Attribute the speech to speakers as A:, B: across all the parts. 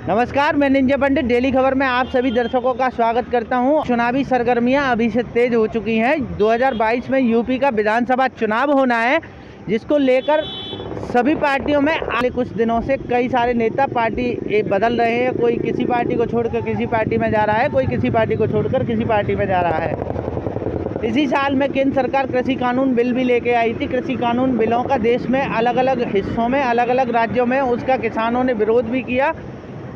A: नमस्कार, मैं निंजा पंडित डेली खबर में आप सभी दर्शकों का स्वागत करता हूं। चुनावी सरगर्मियां अभी से तेज हो चुकी हैं। 2022 में यूपी का विधानसभा चुनाव होना है, जिसको लेकर सभी पार्टियों में आने कुछ दिनों से कई सारे नेता पार्टी बदल रहे हैं। कोई किसी पार्टी को छोड़कर किसी पार्टी में जा रहा है, कोई किसी पार्टी को छोड़कर किसी पार्टी में जा रहा है। इसी साल में केंद्र सरकार कृषि कानून बिल भी लेके आई थी। कृषि कानून बिलों का देश में अलग अलग हिस्सों में, अलग अलग राज्यों में उसका किसानों ने विरोध भी किया,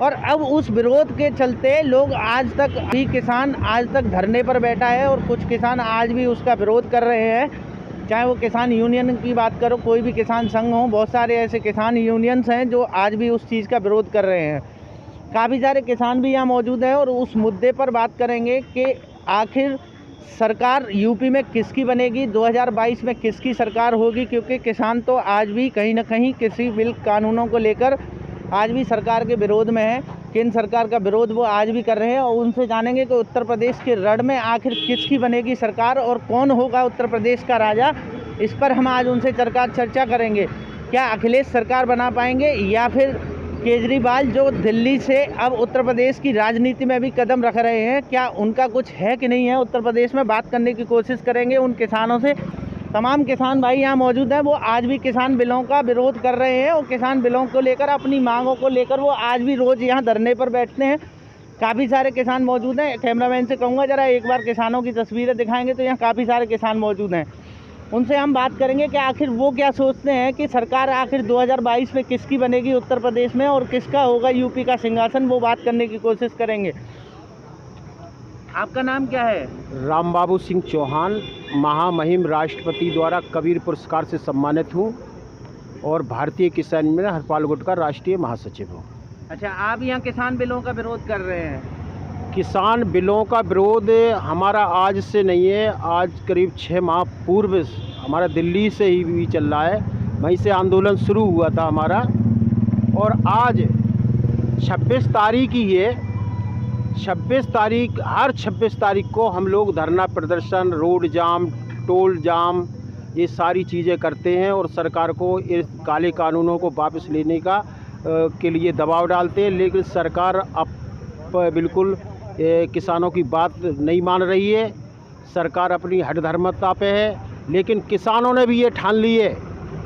A: और अब उस विरोध के चलते लोग आज तक भी किसान आज तक धरने पर बैठा है, और कुछ किसान आज भी उसका विरोध कर रहे हैं। चाहे वो किसान यूनियन की बात करो, कोई भी किसान संघ हो, बहुत सारे ऐसे किसान यूनियंस हैं जो आज भी उस चीज़ का विरोध कर रहे हैं। काफ़ी सारे किसान भी यहाँ मौजूद हैं और उस मुद्दे पर बात करेंगे कि आखिर सरकार यूपी में किसकी बनेगी, 2022 में किसकी सरकार होगी, क्योंकि किसान तो आज भी कहीं ना कहीं किसी बिल कानूनों को लेकर आज भी सरकार के विरोध में है। केंद्र सरकार का विरोध वो आज भी कर रहे हैं, और उनसे जानेंगे कि उत्तर प्रदेश के रण में आखिर किसकी बनेगी सरकार और कौन होगा उत्तर प्रदेश का राजा। इस पर हम आज उनसे चर्चा करेंगे। क्या अखिलेश सरकार बना पाएंगे, या फिर केजरीवाल जो दिल्ली से अब उत्तर प्रदेश की राजनीति में भी कदम रख रहे हैं, क्या उनका कुछ है कि नहीं है उत्तर प्रदेश में, बात करने की कोशिश करेंगे उन किसानों से। तमाम किसान भाई यहाँ मौजूद हैं, वो आज भी किसान बिलों का विरोध कर रहे हैं, और किसान बिलों को लेकर, अपनी मांगों को लेकर वो आज भी रोज़ यहाँ धरने पर बैठते हैं। काफ़ी सारे किसान मौजूद हैं। कैमरामैन से कहूँगा ज़रा एक बार किसानों की तस्वीरें दिखाएंगे, तो यहाँ काफ़ी सारे किसान मौजूद हैं। उनसे हम बात करेंगे कि आखिर वो क्या सोचते हैं कि सरकार आखिर 2022 में किसकी बनेगी उत्तर प्रदेश में, और किसका होगा यूपी का सिंहासन, वो बात करने की कोशिश करेंगे। आपका नाम क्या है?
B: रामबाबू सिंह चौहान, महामहिम राष्ट्रपति द्वारा कबीर पुरस्कार से सम्मानित हूँ, और भारतीय किसान यूनियन हरपाल गुट का राष्ट्रीय महासचिव हूँ।
A: अच्छा, आप यहाँ किसान बिलों का विरोध कर रहे हैं?
B: किसान बिलों का विरोध हमारा आज से नहीं है, आज करीब 6 माह पूर्व हमारा दिल्ली से ही भी चल रहा है। वहीं से आंदोलन शुरू हुआ था हमारा, और आज 26 तारीख ही है। 26 तारीख, हर 26 तारीख को हम लोग धरना प्रदर्शन, रोड जाम, टोल जाम, ये सारी चीज़ें करते हैं, और सरकार को इस काले कानूनों को वापस लेने का के लिए दबाव डालते हैं। लेकिन सरकार अब बिल्कुल किसानों की बात नहीं मान रही है। सरकार अपनी हठधर्मता पे है, लेकिन किसानों ने भी ये ठान ली है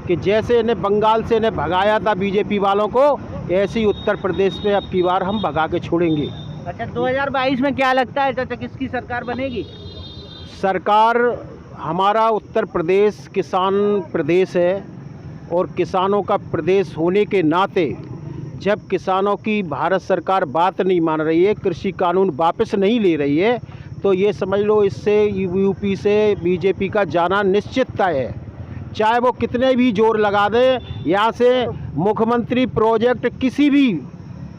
B: कि जैसे इन्हें बंगाल से इन्हें भगाया था बीजेपी वालों को, ऐसे ही उत्तर प्रदेश में अब की बार हम भगा के छोड़ेंगे।
A: अच्छा, 2022 में क्या लगता है चाचा, किसकी सरकार बनेगी?
B: सरकार, हमारा उत्तर प्रदेश किसान प्रदेश है, और किसानों का प्रदेश होने के नाते जब किसानों की भारत सरकार बात नहीं मान रही है, कृषि कानून वापस नहीं ले रही है, तो ये समझ लो इससे यूपी से बीजेपी का जाना निश्चित तय है। चाहे वो कितने भी जोर लगा दें, यहाँ से मुख्यमंत्री प्रोजेक्ट किसी भी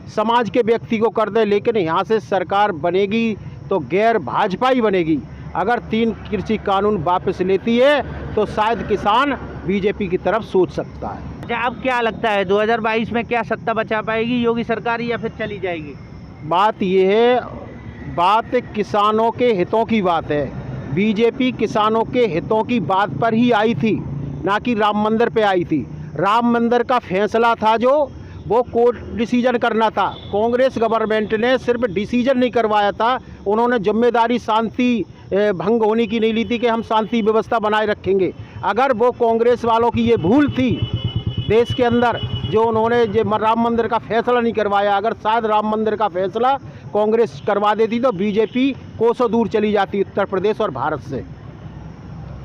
B: समाज के व्यक्ति को कर दे, लेकिन यहाँ से सरकार बनेगी तो गैर भाजपा ही बनेगी। अगर 3 कृषि कानून वापस लेती है तो शायद किसान बीजेपी की तरफ सोच सकता है।
A: अच्छा, अब क्या लगता है 2022 में क्या सत्ता बचा पाएगी योगी सरकार, या फिर चली जाएगी?
B: बात ये है, बात किसानों के हितों की बात है। बीजेपी किसानों के हितों की बात पर ही आई थी, ना कि राम मंदिर पे आई थी। राम मंदिर का फैसला था जो वो कोर्ट डिसीजन करना था। कांग्रेस गवर्नमेंट ने सिर्फ डिसीजन नहीं करवाया था, उन्होंने जिम्मेदारी शांति भंग होने की नहीं ली थी कि हम शांति व्यवस्था बनाए रखेंगे। अगर वो कांग्रेस वालों की ये भूल थी देश के अंदर, जो उन्होंने राम मंदिर का फैसला नहीं करवाया, अगर शायद राम मंदिर का फैसला कांग्रेस करवा देती तो बीजेपी कोसों दूर चली जाती उत्तर प्रदेश और भारत से।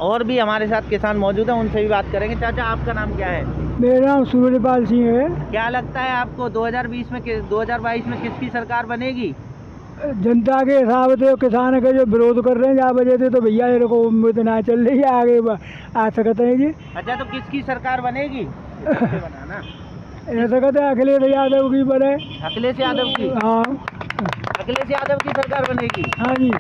A: और भी हमारे साथ किसान मौजूद हैं, उनसे भी बात करेंगे। चाचा, आपका नाम क्या है?
C: मेरा नाम सूर्यपाल सिंह है।
A: क्या लगता है आपको 2022 में किसकी सरकार बनेगी?
C: जनता के हिसाब से किसान के जो विरोध कर रहे हैं, जहाँ वजह से तो भैया ये को इतना चल रही है, आगे आ सकते हैं जी।
A: अच्छा, तो किसकी सरकार बनेगी? बनाना
C: ऐसा कहते हैं अखिलेश यादव की बने।
A: अखिलेश यादव की?
C: हाँ,
A: अखिलेश यादव की सरकार बनेगी।
C: हाँ जी।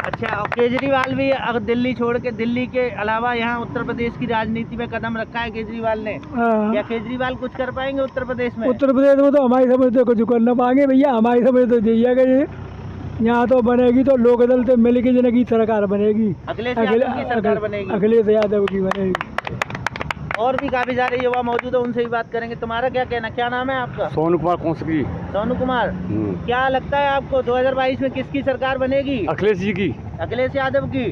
A: अच्छा, और केजरीवाल भी अगर दिल्ली छोड़ के, दिल्ली के अलावा यहाँ उत्तर प्रदेश की राजनीति में कदम रखा है केजरीवाल ने, क्या केजरीवाल कुछ कर पाएंगे उत्तर प्रदेश में?
C: उत्तर प्रदेश में तो हमारी समझ तो कुछ कर ना पाएंगे भैया, हमारी समझ तो यही है कि यहाँ तो बनेगी तो लोक दल से मिल के जिनकी सरकार बनेगी।
A: अखिलेश यादव की सरकार बनेगी।
C: अखिलेश यादव की बनेगी।
A: और भी काफी सारे युवा मौजूद है, उनसे भी बात करेंगे। तुम्हारा क्या कहना, क्या नाम है आपका?
D: सोनू कुमार कौंसकी।
A: सोनू कुमार, क्या लगता है आपको 2022 में किसकी सरकार बनेगी?
D: अखिलेश जी की।
A: अखिलेश यादव की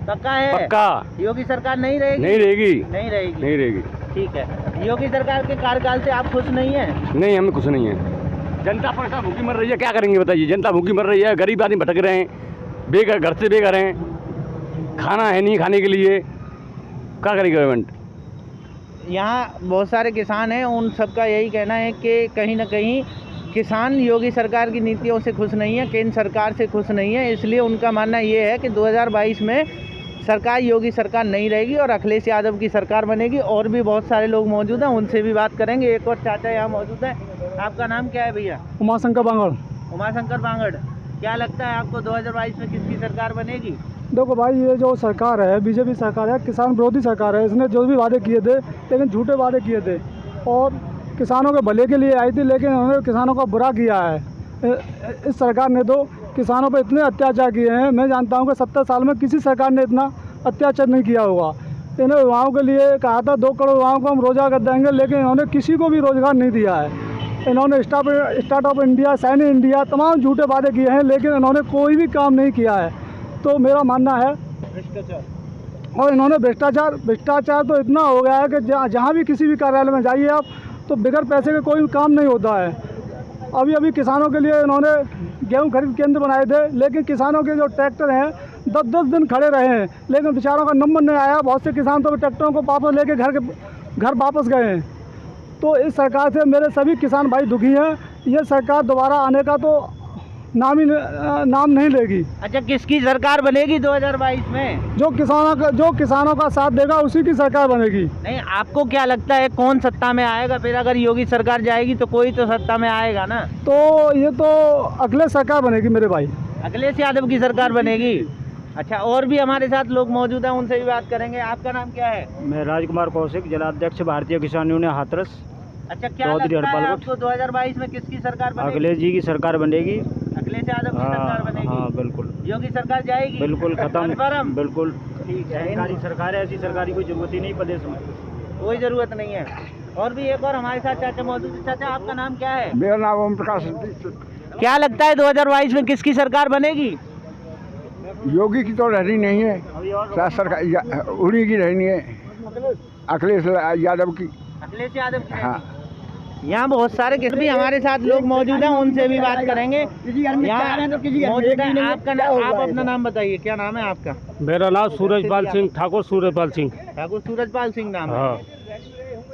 A: पक्का है?
D: पक्का।
A: योगी सरकार नहीं रहेगी?
D: नहीं रहेगी।
A: नहीं रहेगी।
D: नहीं रहेगी।
A: ठीक है। योगी सरकार के कार्यकाल से आप खुश नहीं हैं?
D: नहीं, हमें कुछ नहीं है। जनता परेशान भूखी मर रही है, क्या करेंगे बताइए। जनता भूखी मर रही है, गरीब आदमी भटक रहे हैं, बेघर, घर से बेघर हैं, खाना है नहीं खाने के लिए, क्या करेगी गवर्नमेंट।
A: यहाँ बहुत सारे किसान हैं, उन सबका यही कहना है कि कहीं ना कहीं किसान योगी सरकार की नीतियों से खुश नहीं है, केंद्र सरकार से खुश नहीं है। इसलिए उनका मानना ये है कि 2022 में सरकार योगी सरकार नहीं रहेगी और अखिलेश यादव की सरकार बनेगी। और भी बहुत सारे लोग मौजूद हैं, उनसे भी बात करेंगे। एक और चाचा यहाँ मौजूद है। आपका नाम क्या है भैया?
C: उमाशंकर बांगड़।
A: उमाशंकर बांगड़, क्या लगता है आपको 2022 में किसकी सरकार बनेगी?
C: देखो भाई, ये जो सरकार है, बीजेपी सरकार है, किसान विरोधी सरकार है। इसने जो भी वादे किए थे, लेकिन झूठे वादे किए थे और किसानों के भले के लिए आई थी, लेकिन उन्होंने किसानों का बुरा किया है। इस सरकार ने तो किसानों पर इतने अत्याचार किए हैं, मैं जानता हूँ कि 70 साल में किसी सरकार ने इतना अत्याचार नहीं किया होगा। इन्होंने युवाओं के लिए कहा था 2 करोड़ युवाओं को हम रोजगार कर देंगे, लेकिन इन्होंने किसी को भी रोजगार नहीं दिया है। इन्होंने स्टार्टअप इंडिया, सैन्य इंडिया, तमाम झूठे वादे किए हैं, लेकिन इन्होंने कोई भी काम नहीं किया है। तो मेरा मानना है भ्रष्टाचार, और इन्होंने भ्रष्टाचार तो इतना हो गया है कि जहाँ भी किसी भी कार्यालय में जाइए आप, तो बगैर पैसे के कोई काम नहीं होता है। अभी किसानों के लिए इन्होंने गेहूं खरीद केंद्र बनाए थे, लेकिन किसानों के जो ट्रैक्टर हैं 10-10 दिन खड़े रहे हैं, लेकिन बेचारों का नंबर नहीं आया। बहुत से किसान तो ट्रैक्टरों को वापस लेके घर वापस गए हैं। तो इस सरकार से मेरे सभी किसान भाई दुखी हैं। ये सरकार दोबारा आने का तो नाम नहीं लेगी।
A: अच्छा, किसकी सरकार बनेगी 2022 में?
C: जो किसानों का साथ देगा उसी की सरकार बनेगी।
A: नहीं, आपको क्या लगता है कौन सत्ता में आएगा? फिर अगर योगी सरकार जाएगी तो कोई तो सत्ता में आएगा ना।
C: तो ये तो अखिलेश सरकार बनेगी मेरे भाई।
A: अखिलेश यादव की सरकार बनेगी। अच्छा, और भी हमारे साथ लोग मौजूद हैं, उनसे भी बात करेंगे। आपका नाम क्या है?
B: मैं राजकुमार कौशिक, जिलाध्यक्ष भारतीय किसान यूनियन हाथरस।
A: अच्छा, क्या लगता है आपको 2022 में किसकी सरकार बनेगी?
B: अखिलेश जी की सरकार बनेगी।
A: अखिलेश यादव की सरकार बनेगी?
B: हाँ, बिल्कुल।
A: योगी सरकार जाएगी?
B: बिल्कुल खत्म, बिल्कुल।
A: ठीक है।
B: सरकारी सरकार है, ऐसी सरकार की कोई जरूरत ही नहीं प्रदेश में,
A: कोई जरूरत नहीं है। और भी एक और हमारे साथ चाचा मौजूद है। चाचा, आपका नाम क्या है?
C: मेरा नाम ओम प्रकाश।
A: क्या लगता है 2022 में किसकी सरकार बनेगी?
C: योगी की तो रहनी नहीं है, सरकार उन्हीं की रहनी है, अखिलेश यादव की।
A: अखिलेश यादव की।
C: हाँ।
A: यहाँ बहुत सारे भी हमारे साथ लोग मौजूद हैं, उनसे भी बात करेंगे। यहाँ मौजूद है। आप अपना नाम बताइए, क्या नाम है आपका?
B: मेरा नाम सूरजपाल सिंह, ठाकुर सूरजपाल सिंह।
A: ठाकुर सूरजपाल सिंह नाम है।
B: हाँ।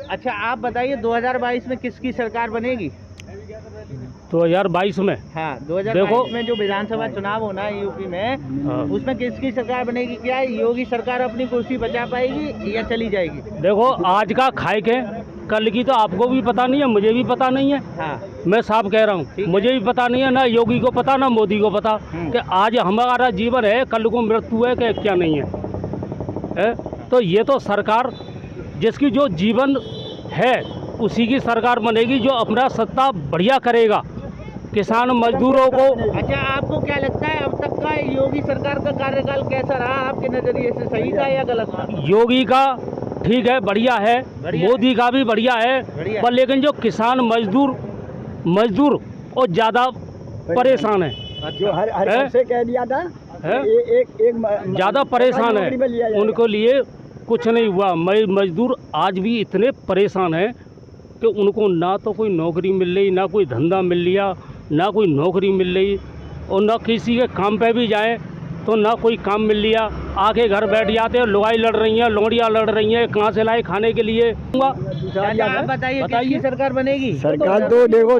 A: अच्छा, आप बताइए 2022 में किसकी सरकार बनेगी?
B: 2022 में?
A: हाँ, 2022 में जो विधानसभा चुनाव होना है यूपी में, उसमें किसकी सरकार बनेगी? क्या योगी सरकार अपनी कुर्सी बचा पाएगी या चली जाएगी?
B: देखो, आज का खाए के कल की तो आपको भी पता नहीं है, मुझे भी पता नहीं है।
A: हाँ।
B: मैं साफ कह रहा हूँ, मुझे भी पता नहीं है, ना योगी को पता ना मोदी को पता कि आज हमारा जीवन है, कल को मृत्यु है कि क्या नहीं है। तो ये तो सरकार जिसकी जो जीवन है उसी की सरकार बनेगी, जो अपना सत्ता बढ़िया करेगा किसान मजदूरों को।
A: अच्छा, आपको क्या लगता है अब तक का योगी सरकार का कार्यकाल कैसा रहा आपके नजरिए से? सही था या गलत था?
B: योगी का ठीक है, बढ़िया है, मोदी का भी बढ़िया है, पर लेकिन जो किसान मजदूर और ज़्यादा परेशान है,
C: जो हर से कह दिया था एक
B: ज़्यादा परेशान है, उनको लिए कुछ नहीं हुआ। मजदूर आज भी इतने परेशान हैं कि उनको ना तो कोई नौकरी मिल रही, ना कोई धंधा मिल लिया, ना कोई नौकरी मिल रही, और ना किसी के काम पे भी जाए तो ना कोई काम मिल लिया। आके घर बैठ जाते हैं, लुगाई लड़ रही हैं, लोहड़ियाँ लड़ रही हैं, कहाँ से लाए खाने के लिए।
A: आप बताइए किसकी सरकार बनेगी?
C: सरकार तो देखो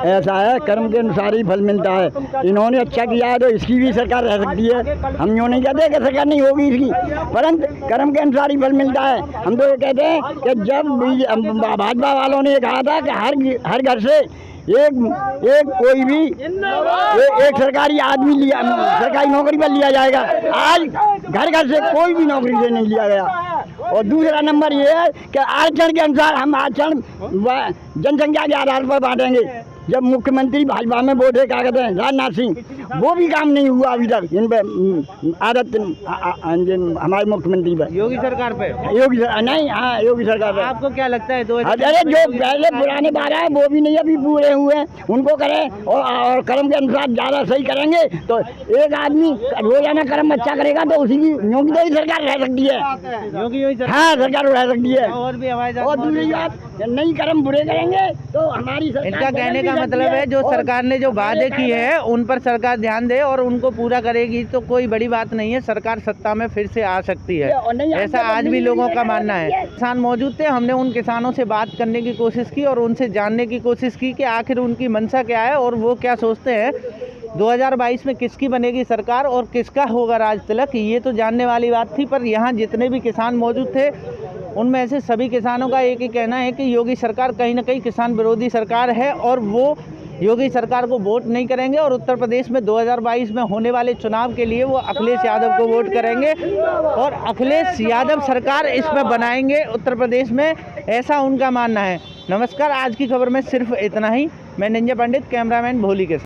C: ऐसा है, कर्म के अनुसार ही फल मिलता है। इन्होंने अच्छा किया है तो इसकी भी सरकार रह सकती है। हम यूँ नहीं कहते कि सरकार नहीं होगी इसकी, परंतु कर्म के अनुसार ही फल मिलता है। हम तो ये कहते हैं कि जब भाजपा वालों ने कहा था कि हर घर से एक कोई भी एक सरकारी आदमी सरकारी नौकरी पर लिया जाएगा। आज घर से कोई भी नौकरी से नहीं लिया गया। और दूसरा नंबर ये है कि आरक्षण के अनुसार हम आरक्षण जनसंख्या के आधार पर बांटेंगे। जब मुख्यमंत्री भाजपा में वो थे, क्या कहते हैं, राजनाथ सिंह,
E: वो भी काम नहीं हुआ अभी तक इन पे आदत हमारे मुख्यमंत्री पे,
A: योगी सरकार पे।
E: योगी नहीं, हाँ योगी सरकार पे।
A: आपको क्या लगता है 2000?
E: अरे जो पहले पुराने बारह है वो भी नहीं अभी पूरे हुए हैं, उनको करें और कर्म के अनुसार ज़्यादा सही करेंगे तो एक आदमी रोजाना कर्म अच्छा करेगा तो उसी की योगी तो ही सरकार रह सकती है, हाँ सरकार रह सकती है।
A: और भी हमारे
E: और दूसरी बात, नई कर्म बुरे करेंगे तो हमारी सरकार
A: इनका कहने का मतलब है जो सरकार ने जो वादे किए हैं उन पर सरकार ध्यान दे और उनको पूरा करेगी तो कोई बड़ी बात नहीं है, सरकार सत्ता में फिर से आ सकती है, ऐसा आज भी लोगों का मानना है। किसान मौजूद थे, हमने उन किसानों से बात करने की कोशिश की और उनसे जानने की कोशिश की कि आखिर उनकी मंशा क्या है और वो क्या सोचते हैं 2022 में किसकी बनेगी सरकार और किसका होगा राज तिलक, ये तो जानने वाली बात थी। पर यहाँ जितने भी किसान मौजूद थे उनमें से सभी किसानों का एक ही कहना है कि योगी सरकार कहीं ना कहीं किसान विरोधी सरकार है और वो योगी सरकार को वोट नहीं करेंगे और उत्तर प्रदेश में 2022 में होने वाले चुनाव के लिए वो अखिलेश यादव को वोट करेंगे और अखिलेश यादव सरकार इसमें बनाएंगे उत्तर प्रदेश में, ऐसा उनका मानना है। नमस्कार, आज की खबर में सिर्फ इतना ही। मैं निंजा पंडित, कैमरामैन भोली के साथ।